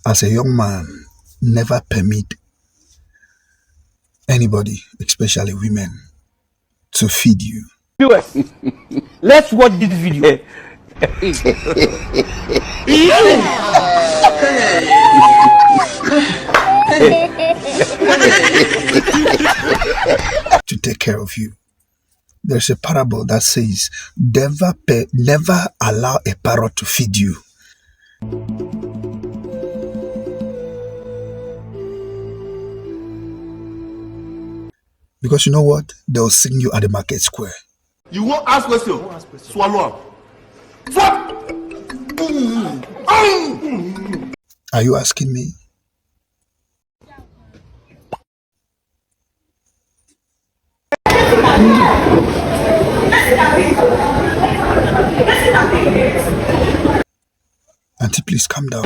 As a young man, never permit anybody, especially women, to feed you. Viewers, let's watch this video. To take care of you. There's a parable that says, never allow a parrot to feed you. Because you know what? They'll sing you at the market square. You won't ask question. Swallow up. Are you asking me? Auntie, please calm down.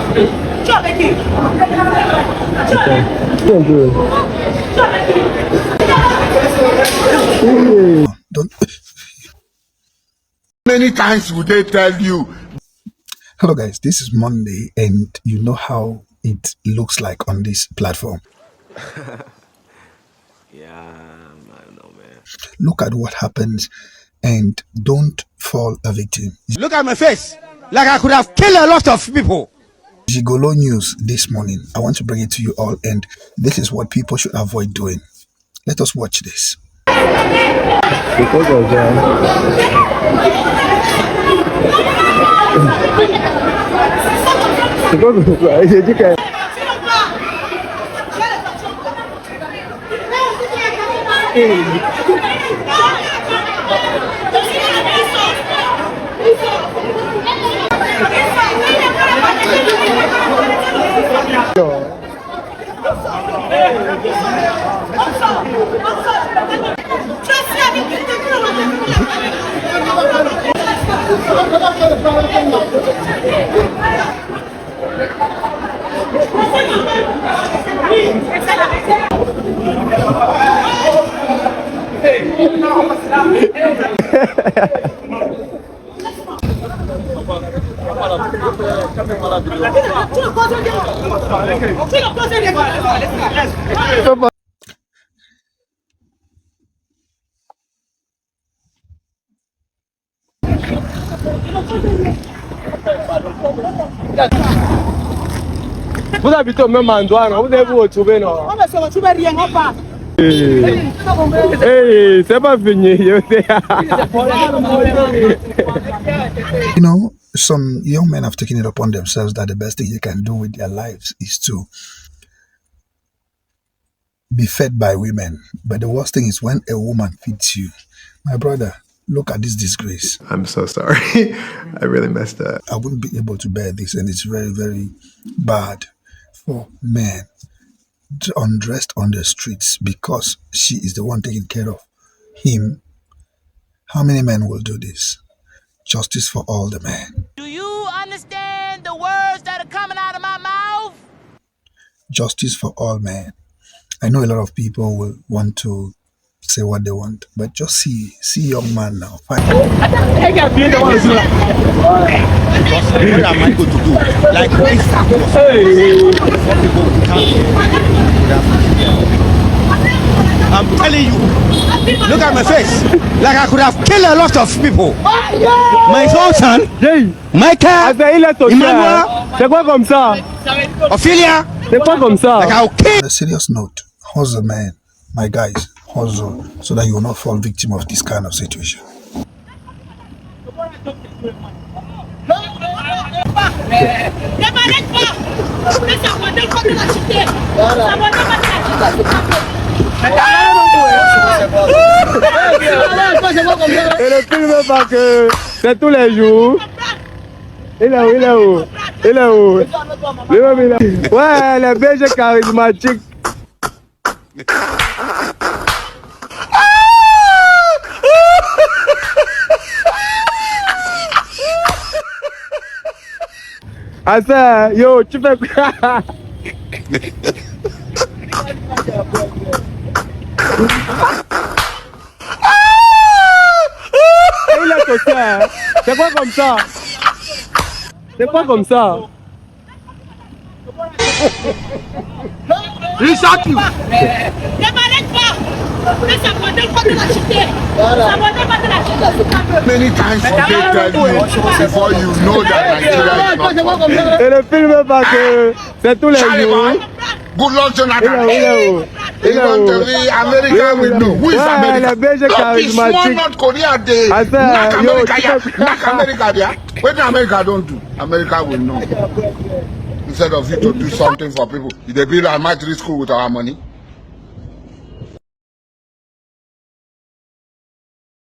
Don't. Many times would they tell you? Hello guys, this is Monday and you know how it looks like on this platform. Yeah, I don't know, man. Look at what happens and don't fall a victim. Look at my face, like I could have killed a lot of people. Gigolo news this morning. I want to bring it to you all, and this is what people should avoid doing. Let us watch this. Because of vous habitez au même endroit, non? Vous devez vous retrouver, non? Hey, c'est pas fini. You know, some young men have taken it upon themselves that the best thing they can do with their lives is to be fed by women. But the worst thing is when a woman feeds you. My brother, look at this disgrace. I'm so sorry. I really messed up. I wouldn't be able to bear this, and it's very, very bad for men undressed on the streets because she is the one taking care of him. How many men will do this? Justice for all the men. Do you understand the words that are coming out of my mouth? Justice for all men. I know a lot of people will want to say what they want, but just see young man now. Fine. What am I going to do? Like I'm telling you, look at my face, like I could have killed a lot of people. My son, Michael, Emmanuel, C'est quoi comme ça? Ophelia, C'est quoi comme ça? like I'll kill. On a serious note, hustle, man. My guys, hustle so that you will not fall victim of this kind of situation. Et le film pas que c'est tous les jours. Il est où? Il est où? Il est où? Lui-même, il est... Ouais, les belges charismatiques. Ah ça, yo, tu fais quoi? Il est comme ça. C'est quoi comme ça? C'est pas comme ça. Il shot you. Ne m'arrête pas. Ne s'abandonne pas de la cité. S'abandonne pas de la cité. Many times they tell you before you know that Nigeria is not for Et le film pas que c'est tous les jours. good luck, Jonathan. Il est où? He want to be America will know. Who is Ouais, America? le Belge Don't be small charismatique. North Korea dey I said, knock yo, America here. keep- Knock America there. What America don't do, America will know. Instead of you to do something for people, you dey build elementary school with our money.